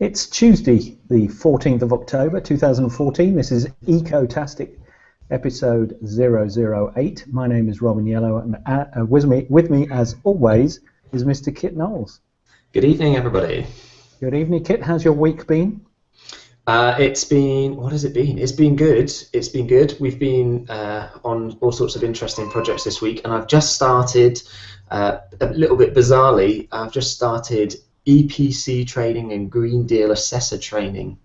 It's Tuesday, the 14th of October, 2014. This is Ecotastic, episode 008. My name is Robin Yellow, and with me, as always, is Mr. Kit Knowles. Good evening, everybody. Good evening, Kit. How's your week been? It's been, what has it been? It's been good. It's been good. We've been on all sorts of interesting projects this week, and I've just started, a little bit bizarrely, I've just started EPC training and Green Deal Assessor training,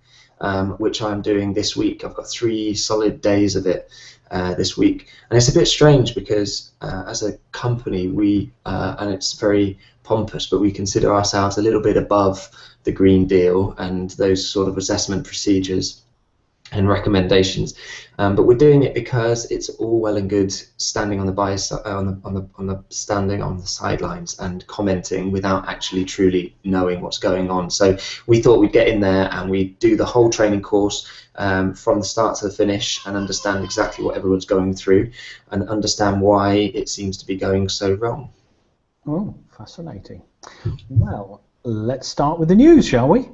which I'm doing this week. I've got 3 solid days of it this week, and it's a bit strange because as a company we and it's very pompous, but we consider ourselves a little bit above the Green Deal and those sort of assessment procedures and recommendations, but we're doing it because it's all well and good standing on the standing on the sidelines and commenting without actually truly knowing what's going on. So we thought we'd get in there and we'd do the whole training course from the start to the finish and understand exactly what everyone's going through and understand why it seems to be going so wrong. Oh, fascinating. Well, let's start with the news, shall we?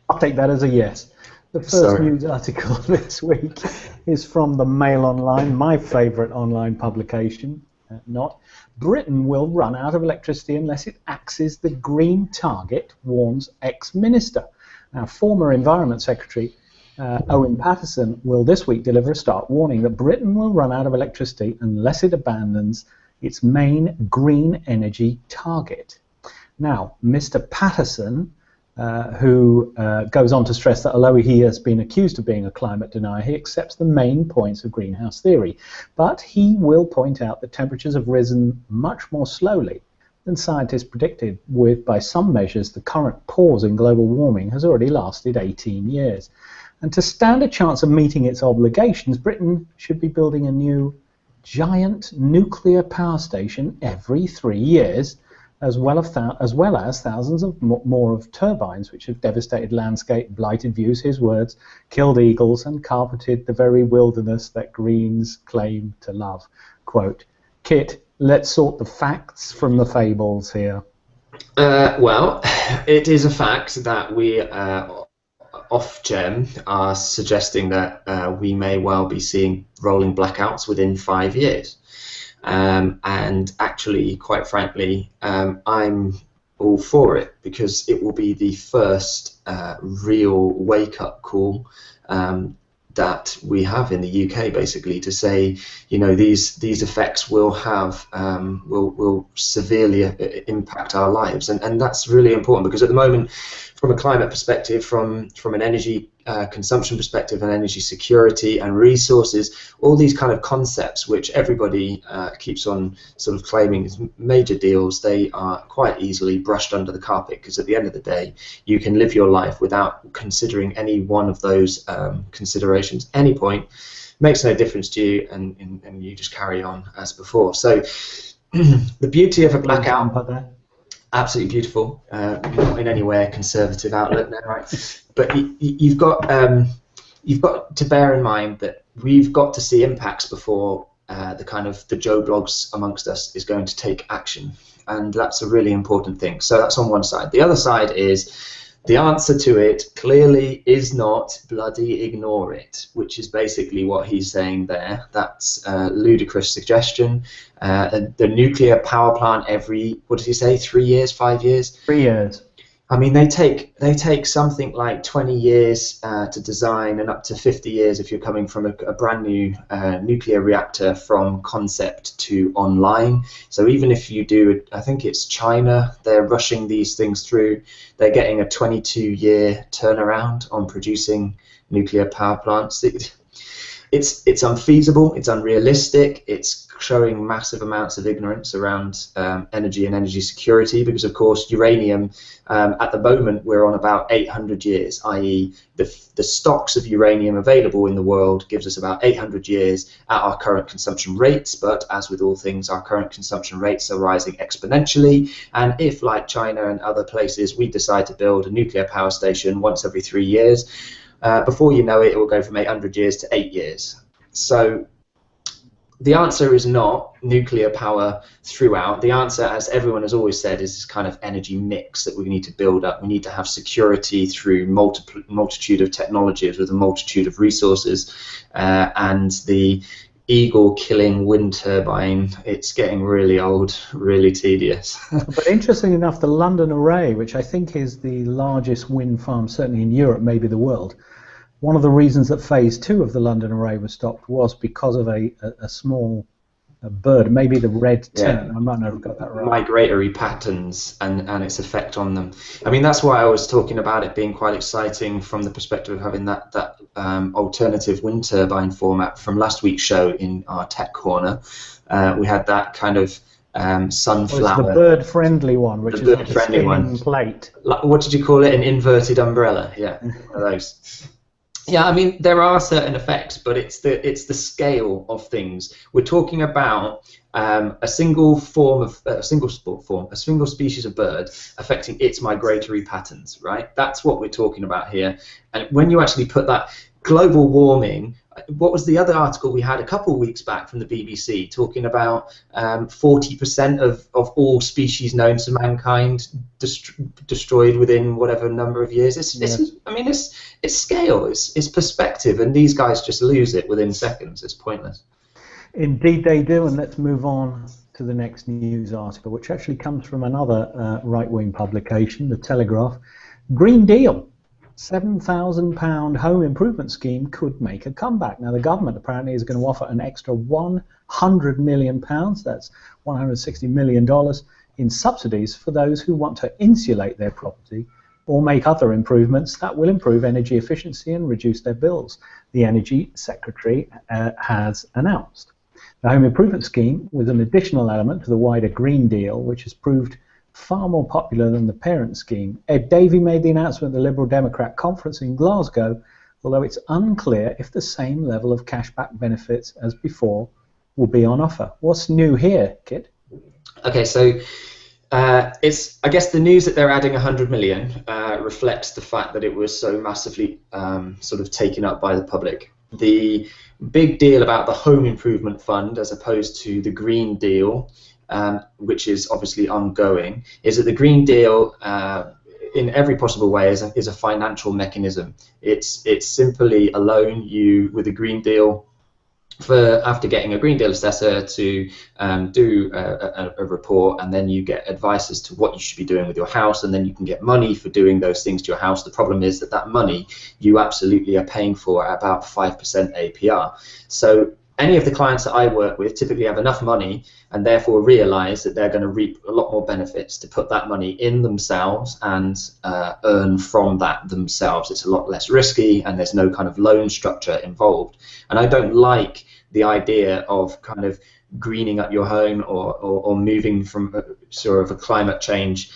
I'll take that as a yes. The first news article this week is from the Mail Online, my favourite online publication. Britain will run out of electricity unless it axes the green target, warns ex-minister. Now, former Environment Secretary Owen Paterson will this week deliver a stark warning that Britain will run out of electricity unless it abandons its main green energy target. Now, Mr. Paterson, who goes on to stress that although he has been accused of being a climate denier, he accepts the main points of greenhouse theory. But he will point out that temperatures have risen much more slowly than scientists predicted, with, by some measures, the current pause in global warming has already lasted 18 years. And to stand a chance of meeting its obligations, Britain should be building a new giant nuclear power station every 3 years, as well as thousands of more of turbines, which have devastated landscape, blighted views, his words, killed eagles, and carpeted the very wilderness that Greens claim to love. Quote, Kit, let's sort the facts from the fables here. Well, it is a fact that we, off-gem, are suggesting that we may well be seeing rolling blackouts within 5 years. And actually, quite frankly, I'm all for it because it will be the first real wake-up call that we have in the UK, basically, to say, you know, these effects will have will severely impact our lives, and that's really important because at the moment, from a climate perspective, from an energy consumption perspective and energy security and resources, all these kind of concepts which everybody keeps on sort of claiming as major deals, they are quite easily brushed under the carpet because at the end of the day you can live your life without considering any one of those considerations. Any point makes no difference to you, and you just carry on as before. So the beauty of a blackout, absolutely beautiful, not in any way a conservative outlook, no, right? But you've got to bear in mind that we've got to see impacts before the Joe Blogs amongst us is going to take action, and that's a really important thing. So that's on one side. The other side is the answer to it clearly is not bloody ignore it, which is basically what he's saying there. That's a ludicrous suggestion. The nuclear power plant every, what did he say, 3 years, 5 years? 3 years. I mean, they take something like 20 years to design and up to 50 years if you're coming from a brand new nuclear reactor from concept to online. So even if you do, I think it's China, they're rushing these things through. They're getting a 22-year turnaround on producing nuclear power plants. It's unfeasible, it's unrealistic, it's showing massive amounts of ignorance around energy and energy security, because of course uranium, at the moment we're on about 800 years, i.e. the stocks of uranium available in the world gives us about 800 years at our current consumption rates, but as with all things, our current consumption rates are rising exponentially, and if, like China and other places, we decide to build a nuclear power station once every 3 years, before you know it, it will go from 800 years to 8 years. So The answer is not nuclear power throughout. The answer, as everyone has always said, is this kind of energy mix that we need to build up. We need to have security through multitude of technologies with a multitude of resources, and the eagle-killing wind turbine, it's getting really old, really tedious. But interestingly enough, the London Array, which I think is the largest wind farm, certainly in Europe, maybe the world, one of the reasons that phase 2 of the London Array was stopped was because of a small bird, maybe the red tern. I might not have got that right. Migratory patterns and its effect on them. I mean, that's why I was talking about it being quite exciting from the perspective of having that alternative wind turbine format from last week's show in our tech corner. We had that kind of sunflower. Well, it's the bird-friendly one, which is like a spinning plate. What did you call it? An inverted umbrella. Yeah, one of those. Yeah, I mean, there are certain effects, but it's the scale of things. We're talking about a single species of bird affecting its migratory patterns, right? That's what we're talking about here. And when you actually put that global warming, what was the other article we had a couple of weeks back from the BBC talking about 40% of all species known to mankind destroyed within whatever number of years? It's scale, it's perspective, and these guys just lose it within seconds. It's pointless. Indeed they do, and let's move on to the next news article, which actually comes from another right-wing publication, The Telegraph. Green Deal. £7,000 home improvement scheme could make a comeback. Now, the government apparently is going to offer an extra £100 million, that's $160 million, in subsidies for those who want to insulate their property or make other improvements that will improve energy efficiency and reduce their bills, the Energy Secretary has announced. The home improvement scheme was an additional element to the wider Green Deal, which has proved far more popular than the parent scheme. Ed Davey made the announcement at the Liberal Democrat conference in Glasgow, although it's unclear if the same level of cashback benefits as before will be on offer. What's new here, Kit? Okay, so it's, I guess the news that they're adding 100 million reflects the fact that it was so massively sort of taken up by the public. The big deal about the Home Improvement Fund as opposed to the Green Deal, which is obviously ongoing, is that the Green Deal, in every possible way, is a financial mechanism. It's simply a loan. You, with a Green Deal, after getting a Green Deal assessor to do a report, and then you get advice as to what you should be doing with your house, and then you can get money for doing those things to your house. The problem is that money you absolutely are paying for at about 5% APR. So any of the clients that I work with typically have enough money and therefore realize that they're going to reap a lot more benefits to put that money in themselves and earn from that themselves. It's a lot less risky and there's no kind of loan structure involved. And I don't like the idea of kind of greening up your home or moving from sort of a climate change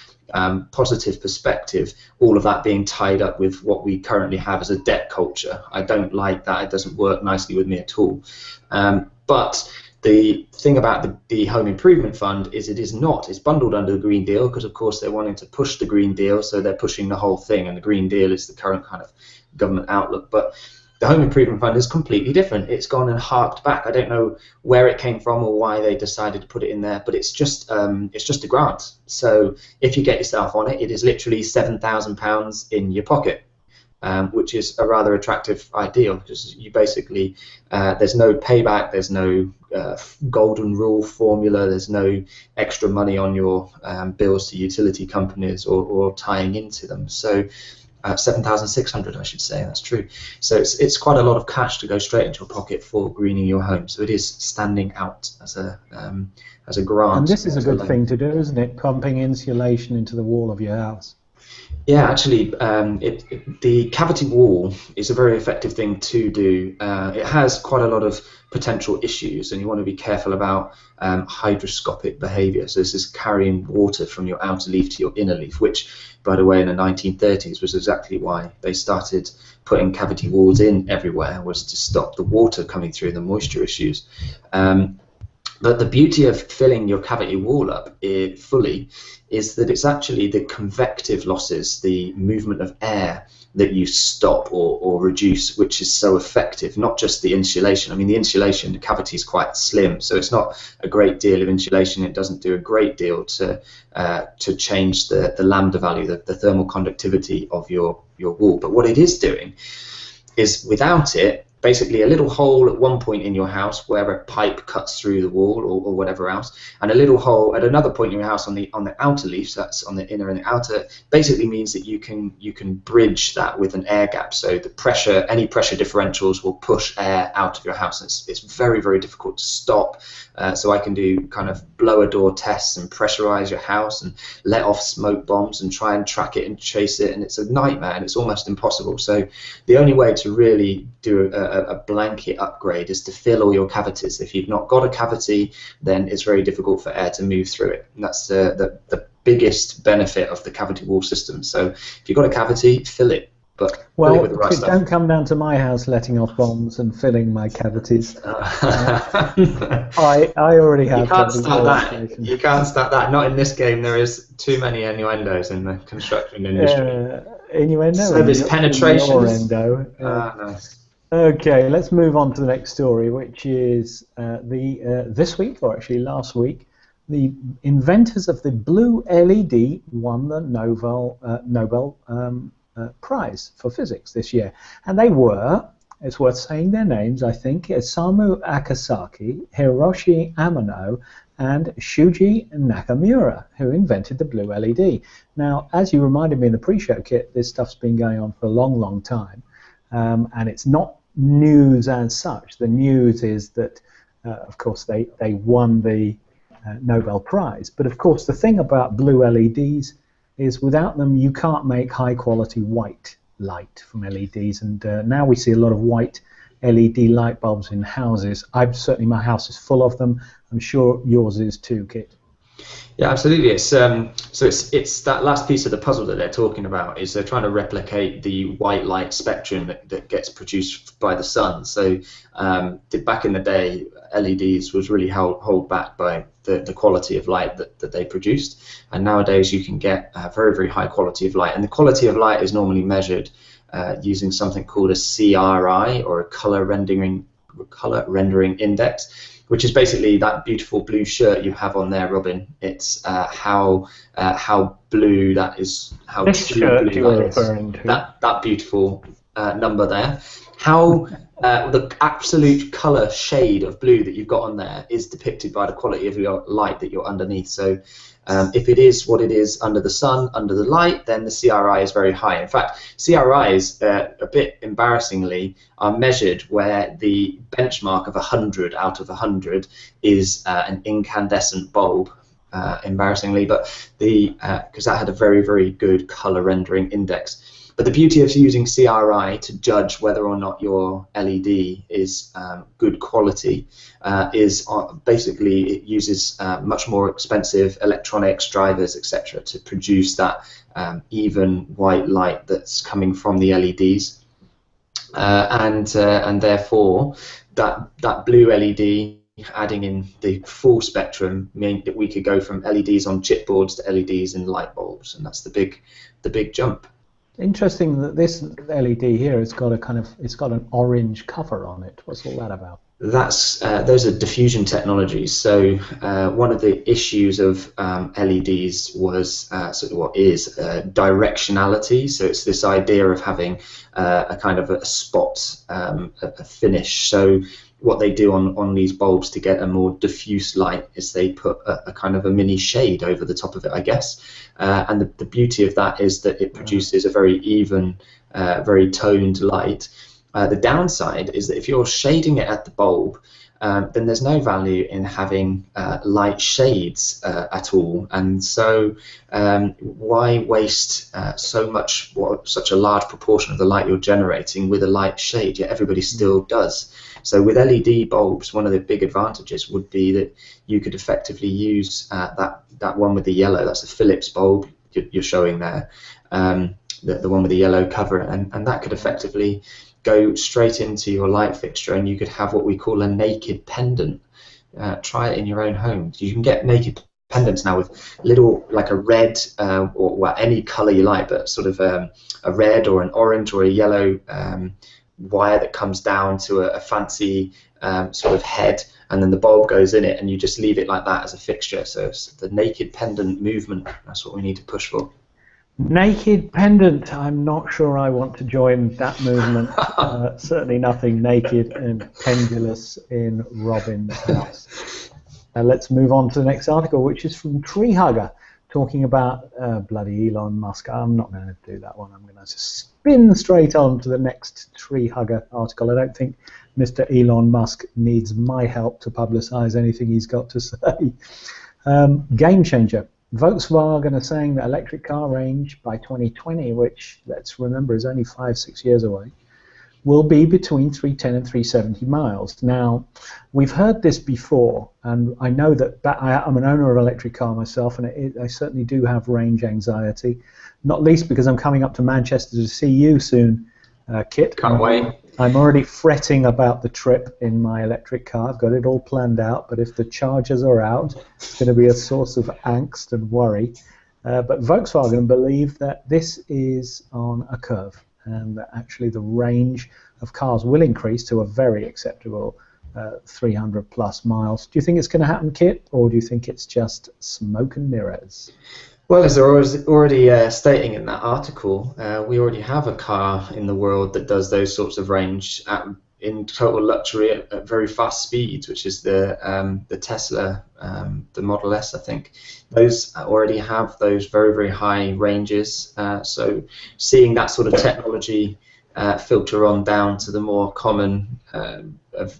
positive perspective, all of that being tied up with what we currently have as a debt culture. I don't like that. It doesn't work nicely with me at all. But the thing about the Home Improvement Fund is it's bundled under the Green Deal because, of course, they're wanting to push the Green Deal, so they're pushing the whole thing, and the Green Deal is the current kind of government outlook. But the Home Improvement Fund is completely different. It's gone and harked back. I don't know where it came from or why they decided to put it in there, but it's just a grant. So if you get yourself on it, it is literally £7,000 in your pocket, which is a rather attractive ideal because you basically there's no payback, there's no golden rule formula, there's no extra money on your bills to utility companies or tying into them. So 7,600, I should say. That's true. So it's quite a lot of cash to go straight into your pocket for greening your home. So it is standing out as a grant. And this is a good thing to do, isn't it? Pumping insulation into the wall of your house. Yeah, actually, the cavity wall is a very effective thing to do. It has quite a lot of potential issues, and you want to be careful about hygroscopic behavior. So this is carrying water from your outer leaf to your inner leaf, which, by the way, in the 1930s was exactly why they started putting cavity walls in everywhere, was to stop the water coming through, the moisture issues. But the beauty of filling your cavity wall up fully is that it's actually the convective losses, the movement of air that you stop or reduce, which is so effective. Not just the insulation. I mean, the insulation, the cavity is quite slim, so it's not a great deal of insulation. It doesn't do a great deal to change the lambda value, the thermal conductivity of your wall. But what it is doing is, without it, basically a little hole at one point in your house where a pipe cuts through the wall or whatever else, and a little hole at another point in your house on the outer leaf, so that's on the inner and the outer, basically means that you can bridge that with an air gap. So the pressure, any pressure differentials will push air out of your house. It's very, very difficult to stop. So I can do kind of blower door tests and pressurize your house and let off smoke bombs and try and track it and chase it, and it's a nightmare and it's almost impossible. So the only way to really do a blanket upgrade is to fill all your cavities. If you've not got a cavity, then it's very difficult for air to move through it. And that's the biggest benefit of the cavity wall system. So if you've got a cavity, fill it. But well, with the right don't come down to my house letting off bombs and filling my cavities. I already have. You can't start that. You can't start that. Not in this game. There is too many innuendos in the construction industry. Innuendo. So there's penetration. Nice. Okay, let's move on to the next story, which is this week, or actually last week, the inventors of the blue LED won the Nobel Prize for Physics this year, and they were, it's worth saying their names, I think, Isamu Akasaki, Hiroshi Amano, and Shuji Nakamura, who invented the blue LED. Now, as you reminded me in the pre-show kit, this stuff's been going on for a long, long time, and it's not news as such. The news is that, of course, they won the Nobel Prize, but of course the thing about blue LEDs is without them you can't make high quality white light from LEDs, and now we see a lot of white LED light bulbs in houses. Certainly my house is full of them. I'm sure yours is too, Kit. Yeah, absolutely. It's so it's that last piece of the puzzle that they're talking about, is they're trying to replicate the white light spectrum that gets produced by the sun. So back in the day, LEDs was really held back by the quality of light that they produced, and nowadays you can get a very, very high quality of light, and the quality of light is normally measured using something called a CRI, or a color rendering index, which is basically that beautiful blue shirt you have on there, Robin. It's how blue that is. How this shirt you were referring to. That beautiful number there. How the absolute colour shade of blue that you've got on there is depicted by the quality of your light that you're underneath. So if it is what it is under the sun, under the light, then the CRI is very high. In fact, CRIs, a bit embarrassingly, are measured where the benchmark of 100 out of 100 is an incandescent bulb. Embarrassingly, but because that had a very, very good color rendering index. But the beauty of using CRI to judge whether or not your LED is good quality is basically it uses much more expensive electronics, drivers, etc. to produce that even white light that's coming from the LEDs, and therefore that blue LED, adding in the full spectrum, mean that we could go from LEDs on chipboards to LEDs in light bulbs, and that's the big jump. Interesting that this LED here has got it's got an orange cover on it. What's all that about? That's those are diffusion technologies. So one of the issues of LEDs was is directionality. So it's this idea of having a kind of a spot, a finish. So what they do on these bulbs to get a more diffuse light is they put a kind of a mini shade over the top of it, I guess. And the beauty of that is that it produces a very even, very toned light. The downside is that if you're shading it at the bulb, then there's no value in having light shades at all. And so why waste such a large proportion of the light you're generating with a light shade? Yet everybody still does. So with LED bulbs, one of the big advantages would be that you could effectively use that one with the yellow. That's a Philips bulb you're showing there, the one with the yellow cover, and that could effectively go straight into your light fixture, and you could have what we call a naked pendant. Try it in your own home. You can get naked pendants now with little, like a red, or well, any color you like, but sort of a red or an orange or a yellow wire that comes down to a fancy sort of head, and then the bulb goes in it, and you just leave it like that as a fixture. So it's the naked pendant movement. That's what we need to push for. Naked pendant. I'm not sure I want to join that movement. Certainly nothing naked and pendulous in Robin's house. Let's move on to the next article, which is from Tree Hugger, talking about bloody Elon Musk. I'm not going to do that one. I'm going to spin straight on to the next Tree Hugger article. I don't think Mr. Elon Musk needs my help to publicize anything he's got to say. Game changer. Volkswagen are saying that electric car range by 2020, which, let's remember, is only 5-6 years away, will be between 310 and 370 miles. Now, we've heard this before, and I know that I'm an owner of an electric car myself, and I certainly do have range anxiety, not least because I'm coming up to Manchester to see you soon, Kit. Can't wait. I'm already fretting about the trip in my electric car. I've got it all planned out, but if the chargers are out, it's going to be a source of angst and worry. But Volkswagen believe that this is on a curve, and that actually the range of cars will increase to a very acceptable 300 plus miles. Do you think it's going to happen, Kit, or do you think it's just smoke and mirrors? Well, as they're already stating in that article, we already have a car in the world that does those sorts of range in total luxury at very fast speeds, which is the Tesla, the Model S, I think. Those already have those very, very high ranges. So seeing that sort of technology filter on down to the more common,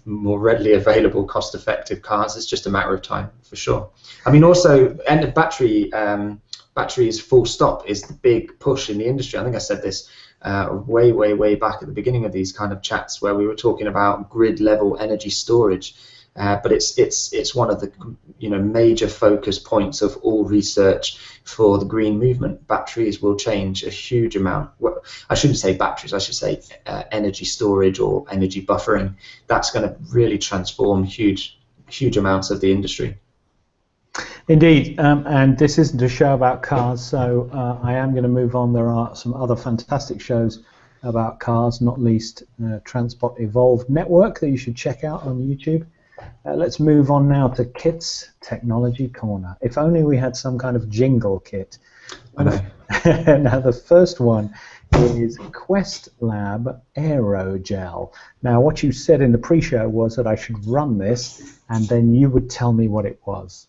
more readily available, cost-effective cars is just a matter of time, for sure. I mean, also, end of batteries full stop is the big push in the industry. I think I said this way back at the beginning of these kind of chats where we were talking about grid level energy storage, but it's one of the major focus points of all research for the green movement. Batteries will change a huge amount. Well, I shouldn't say batteries, I should say energy storage or energy buffering. That's going to really transform huge amounts of the industry. Indeed, and this isn't a show about cars, so I am going to move on. There are some other fantastic shows about cars, not least Transport Evolved Network that you should check out on YouTube. Let's move on now to Kit's Technology Corner. If only we had some kind of jingle, Kit. I know. Now, the first one is Quest Lab Aerogel. Now, what you said in the pre-show was that I should run this, and then you would tell me what it was.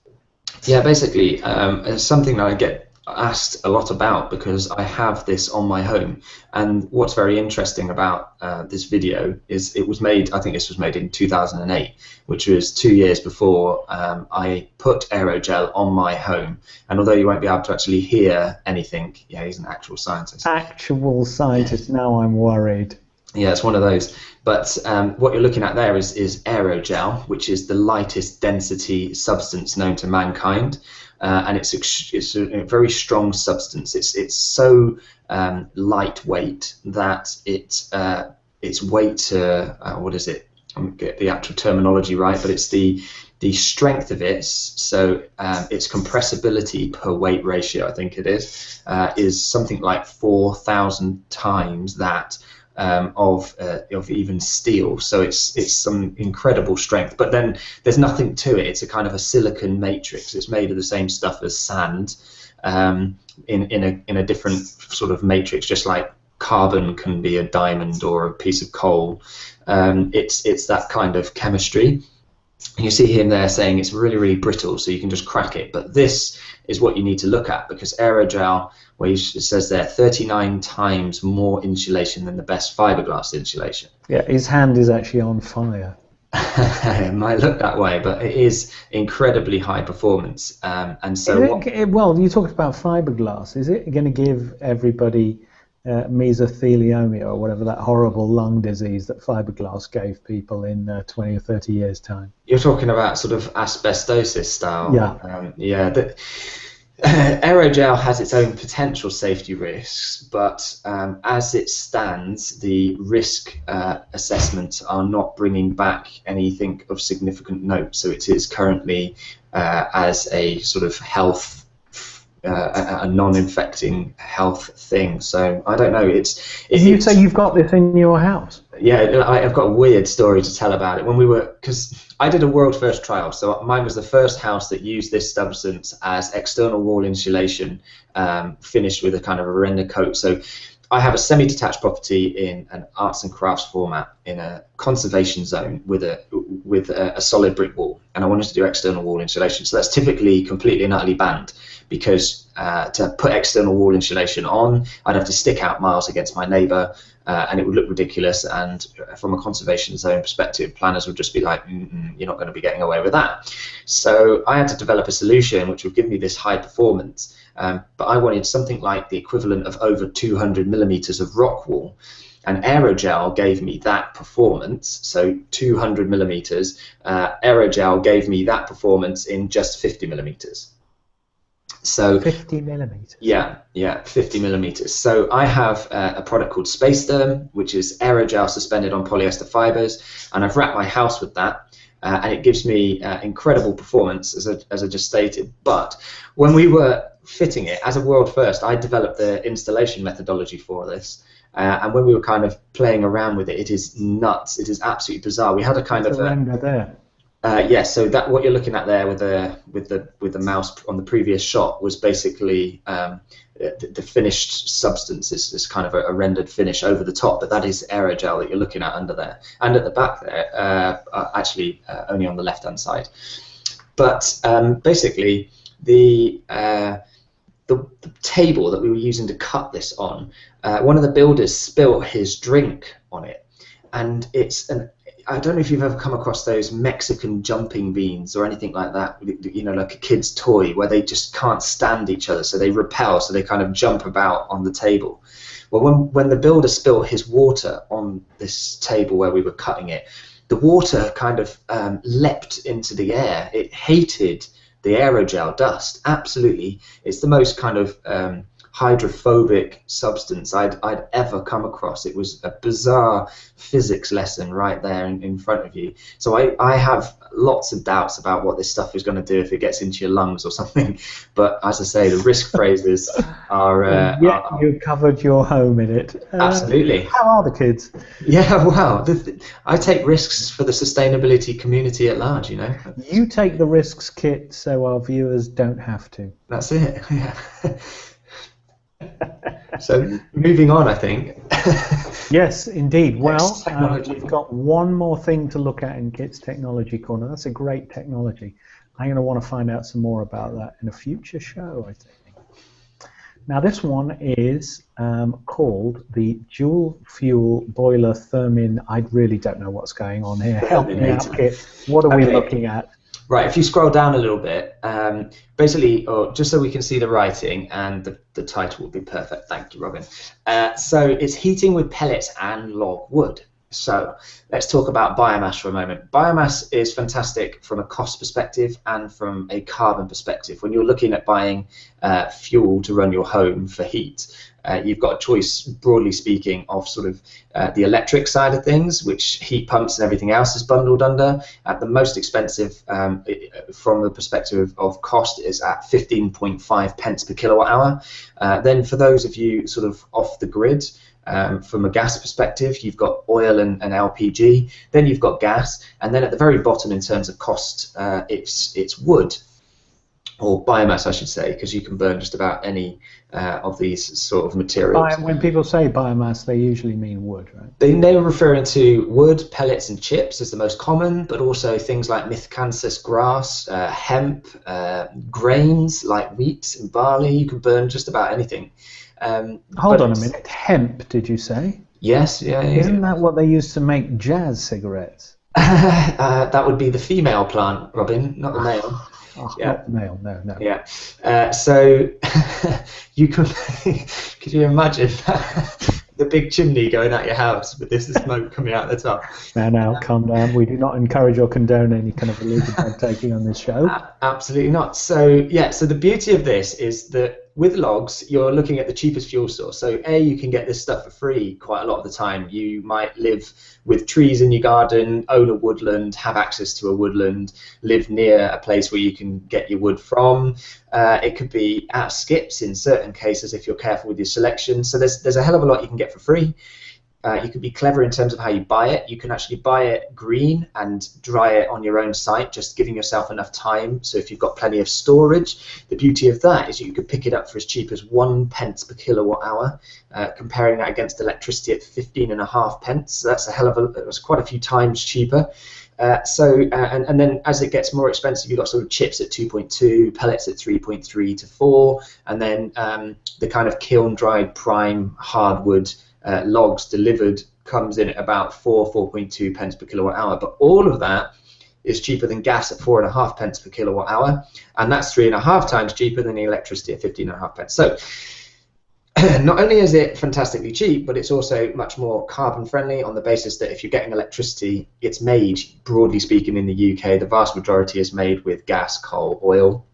Yeah, basically, it's something that I get asked a lot about because I have this on my home. And what's very interesting about this video is it was made, I think this was made in 2008, which was 2 years before I put aerogel on my home. And although you won't be able to actually hear anything, yeah, he's an actual scientist. Actual scientist, now I'm worried. Yeah, it's one of those. But what you're looking at there is aerogel, which is the lightest density substance known to mankind, and it's a very strong substance. It's so lightweight that its weight, what is it? I don't get the actual terminology right, but it's the strength of it. So its compressibility per weight ratio, I think it is something like 4,000 times that. Of even steel, so it's some incredible strength. But then there's nothing to it. It's a kind of a silicon matrix. It's made of the same stuff as sand, in a different sort of matrix, just like carbon can be a diamond or a piece of coal. It's that kind of chemistry. You see him there saying it's really, really brittle, so you can just crack it. But this is what you need to look at, because aerogel, where it says there 39 times more insulation than the best fiberglass insulation. Yeah, his hand is actually on fire. It might look that way, but it is incredibly high performance. And so, well, you talked about fiberglass. Is it going to give everybody mesothelioma or whatever, that horrible lung disease that fiberglass gave people in 20 or 30 years' time? You're talking about sort of asbestosis style. Yeah. Aerogel has its own potential safety risks, but as it stands, the risk assessments are not bringing back anything of significant note. So it is currently as a sort of health, a non-infecting health thing. So I don't know. You say you've got this in your house? Yeah, I've got a weird story to tell about it. Because I did a world first trial, so mine was the first house that used this substance as external wall insulation, finished with a kind of a render coat. So I have a semi-detached property in an arts and crafts format in a conservation zone with a solid brick wall, and I wanted to do external wall insulation. So that's typically completely and utterly banned, because to put external wall insulation on, I'd have to stick out miles against my neighbour, and it would look ridiculous. And from a conservation zone perspective, planners would just be like, you're not going to be getting away with that. So I had to develop a solution which would give me this high performance, but I wanted something like the equivalent of over 200 millimeters of rock wool. And aerogel gave me that performance, so 200 millimeters. Aerogel gave me that performance in just 50 millimeters. So 50 millimeters. Yeah, 50 millimeters. So I have a product called Space Therm, which is aerogel suspended on polyester fibers, and I've wrapped my house with that, and it gives me incredible performance, as I just stated. But when we were fitting it as a world first, I developed the installation methodology for this. And when we were kind of playing around with it, it is nuts. It is absolutely bizarre. We had a kind of a render there. Yes, so that what you're looking at there with the mouse on the previous shot was basically the finished substance is kind of a rendered finish over the top, but that is aerogel that you're looking at under there, and at the back there, actually only on the left-hand side. But basically the table that we were using to cut this on, one of the builders spilt his drink on it, and I don't know if you've ever come across those Mexican jumping beans or anything like that, you know, like a kid's toy, where they just can't stand each other, so they repel, so they kind of jump about on the table. Well, when the builder spilt his water on this table where we were cutting it, the water kind of leapt into the air. It hated the aerogel dust, absolutely. It's the most kind of hydrophobic substance I'd ever come across. It was a bizarre physics lesson right there in front of you. So I have lots of doubts about what this stuff is going to do if it gets into your lungs or something. But as I say, the risk phrases are... you covered your home in it. Absolutely. How are the kids? Yeah, wow. I take risks for the sustainability community at large, you know. You take the risks, Kit, so our viewers don't have to. That's it, yeah. So moving on, I think. Yes, indeed. Well, we've got one more thing to look at in Kit's Technology Corner. That's a great technology. I'm going to want to find out some more about that in a future show, I think. Now, this one is called the Dual Fuel Boiler Thermin. I really don't know what's going on here. Help me out, Kit. What are we looking at? Right, if you scroll down a little bit, basically, just so we can see the writing, and the title will be perfect. Thank you, Robin. So it's heating with pellets and log wood. So let's talk about biomass for a moment. Biomass is fantastic from a cost perspective and from a carbon perspective. When you're looking at buying fuel to run your home for heat, you've got a choice, broadly speaking, of sort of the electric side of things, which heat pumps and everything else is bundled under. At the most expensive, from the perspective of cost, is at 15.5 pence per kilowatt hour. Then for those of you sort of off the grid, from a gas perspective, you've got oil and LPG, then you've got gas, and then at the very bottom in terms of cost, it's wood, or biomass, I should say, because you can burn just about any of these sort of materials. When people say biomass, they usually mean wood, right? They were referring to wood, pellets and chips as the most common, but also things like Miscanthus grass, hemp, grains like wheat and barley. You can burn just about anything. Hold on a minute. Hemp, did you say? Yes, yeah. Isn't that what they used to make jazz cigarettes? That would be the female plant, Robin, not the male. Oh, yeah. Not the male, no. Yeah. So you could you imagine the big chimney going out your house with this smoke coming out the top. Now, calm down. We do not encourage or condone any kind of illegal drug taking on this show. Absolutely not. So yeah, so the beauty of this is that with logs, you're looking at the cheapest fuel source. So you can get this stuff for free quite a lot of the time. You might live with trees in your garden, own a woodland, have access to a woodland, live near a place where you can get your wood from. It could be at skips in certain cases if you're careful with your selection. So there's a hell of a lot you can get for free. You can be clever in terms of how you buy it. You can actually buy it green and dry it on your own site, just giving yourself enough time. So if you've got plenty of storage, the beauty of that is you could pick it up for as cheap as 1 pence per kilowatt hour, comparing that against electricity at 15.5 pence. So that's that's quite a few times cheaper. And then as it gets more expensive, you've got sort of chips at 2.2, pellets at 3.3 to 4, and then the kind of kiln-dried prime hardwood logs delivered comes in at about 4.2 pence per kilowatt hour. But all of that is cheaper than gas at 4.5 pence per kilowatt hour, and that's 3.5 times cheaper than the electricity at 15.5 pence. So not only is it fantastically cheap, but it's also much more carbon friendly on the basis that if you're getting electricity, it's made, broadly speaking, in the UK, the vast majority is made with gas, coal, oil.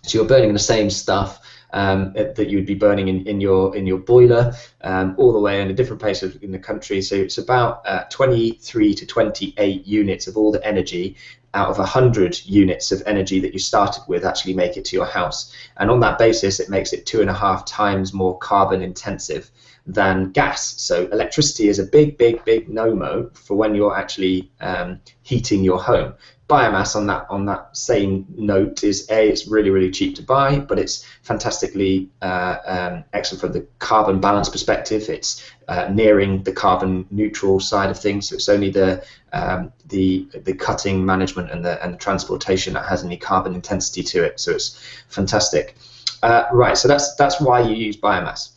So you're burning the same stuff that you would be burning in your boiler, all the way in a different place in the country. So it's about 23 to 28 units of all the energy out of 100 units of energy that you started with actually make it to your house. And on that basis, it makes it 2.5 times more carbon intensive than gas. So electricity is a big no-mo for when you're actually heating your home. Biomass on that same note is it's really cheap to buy, but it's fantastically excellent from the carbon balance perspective. It's nearing the carbon neutral side of things, so it's only the cutting, management, and the transportation that has any carbon intensity to it. So it's fantastic. Right, so that's why you use biomass.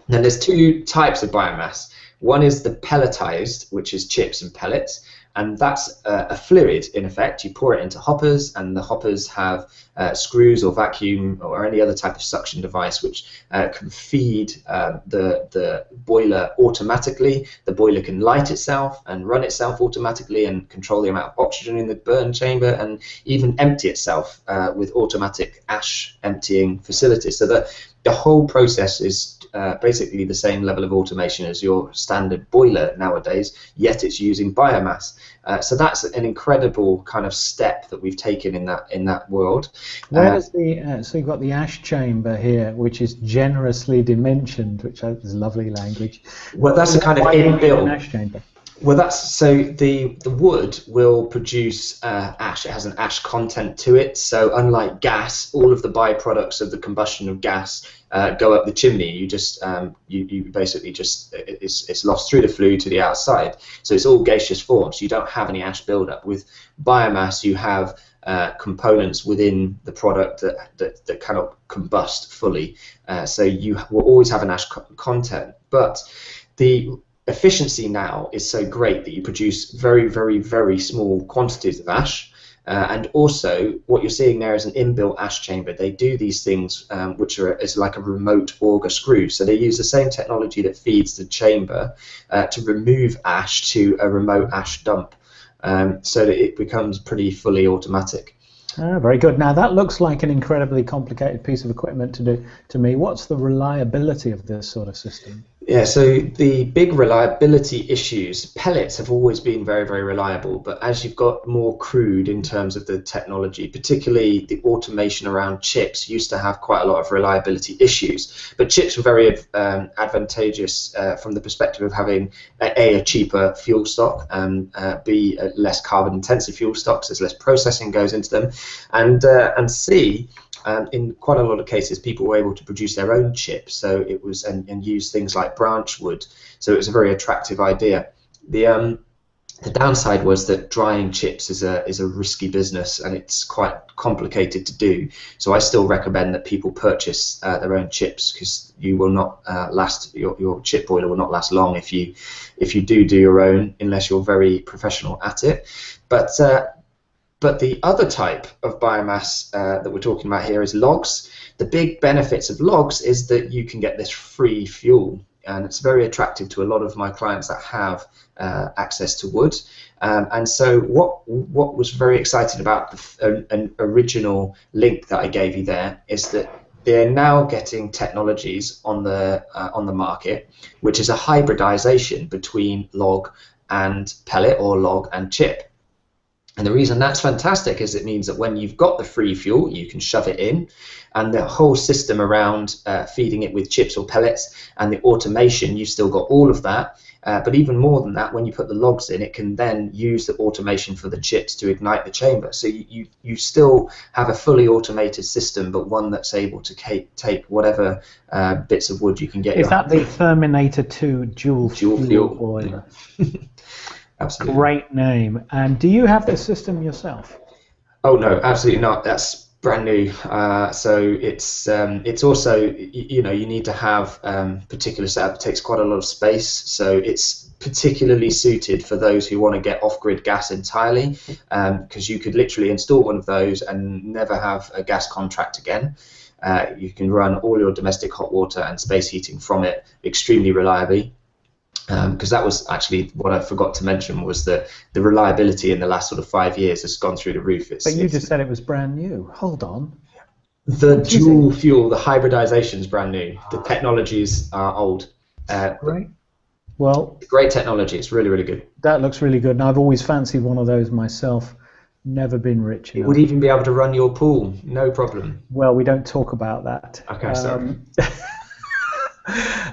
Then there's two types of biomass. One is the pelletized, which is chips and pellets, and that's a fluid in effect. You pour it into hoppers, and the hoppers have screws or vacuum or any other type of suction device which can feed the boiler automatically. The boiler can light itself and run itself automatically and control the amount of oxygen in the burn chamber, and even empty itself with automatic ash emptying facilities. So the whole process is basically the same level of automation as your standard boiler nowadays, yet it's using biomass. So that's an incredible kind of step that we've taken in that world. Where does so you've got the ash chamber here, which is generously dimensioned, which is lovely language. Well, that's a kind of inbuilt ash chamber. Well, that's so the wood will produce ash. It has an ash content to it. So unlike gas, all of the byproducts of the combustion of gas go up the chimney. You just you basically just it's lost through the flue to the outside. So it's all gaseous form. So you don't have any ash buildup. With biomass, you have components within the product that cannot combust fully. So you will always have an ash content, but the efficiency now is so great that you produce very small quantities of ash, and also what you're seeing there is an inbuilt ash chamber. They do these things which is like a remote auger screw, so they use the same technology that feeds the chamber to remove ash to a remote ash dump, so that it becomes pretty fully automatic. Very good. Now that looks like an incredibly complicated piece of equipment to do to me. What's the reliability of this sort of system? Yeah, so the big reliability issues, pellets have always been very reliable, but as you've got more crude in terms of the technology, particularly the automation around chips used to have quite a lot of reliability issues. But chips were very advantageous from the perspective of having a cheaper fuel stock, B, less carbon intensive fuel stocks, there's less processing goes into them, and C, in quite a lot of cases, people were able to produce their own chips, so it was and use things like branch wood. So it was a very attractive idea. The downside was that drying chips is a risky business, and it's quite complicated to do. So I still recommend that people purchase their own chips, because you will not last. Your chip boiler will not last long if you do your own, unless you're very professional at it. But the other type of biomass that we're talking about here is logs. The big benefits of logs is that you can get this free fuel. and it's very attractive to a lot of my clients that have access to wood. And so what was very exciting about an original link that I gave you there is that they're now getting technologies on the market, which is a hybridization between log and pellet or log and chip. And the reason that's fantastic is it means that when you've got the free fuel, you can shove it in, and the whole system around feeding it with chips or pellets and the automation, you've still got all of that. But even more than that, when you put the logs in, it can then use the automation for the chips to ignite the chamber. So you still have a fully automated system, but one that's able to take whatever bits of wood you can get. Is that the Terminator 2 dual fuel boiler? Yeah. Absolutely. Great name. And do you have this system yourself? Oh no, absolutely not. That's brand new. So it's also, you need to have particular setup. It takes quite a lot of space. So it's particularly suited for those who want to get off-grid gas entirely, because you could literally install one of those and never have a gas contract again. You can run all your domestic hot water and space heating from it extremely reliably. Because that was actually what I forgot to mention, was that the reliability in the last sort of 5 years has gone through the roof. But you just said it was brand new. Hold on. The dual fuel, the hybridization is brand new. The technologies are old. Great. Well, great technology. It's really, really good. That looks really good. And I've always fancied one of those myself. Never been rich enough. It would even be able to run your pool, no problem. Well, we don't talk about that. Okay, sorry.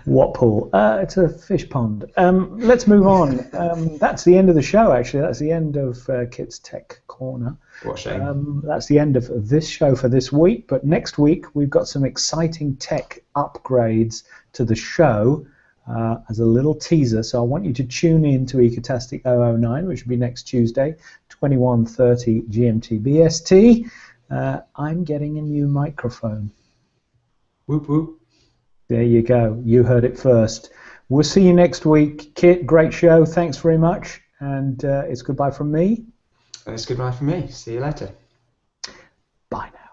What pool? It's a fish pond. Let's move on. That's the end of the show, actually. That's the end of Kit's Tech Corner. What a shame. That's the end of this show for this week. But next week, we've got some exciting tech upgrades to the show as a little teaser. So I want you to tune in to Ecotastic 009, which will be next Tuesday, 21:30 GMT BST. I'm getting a new microphone. Whoop, whoop. There you go. You heard it first. We'll see you next week. Kit, great show. Thanks very much. And it's goodbye from me. And it's goodbye from me. See you later. Bye now.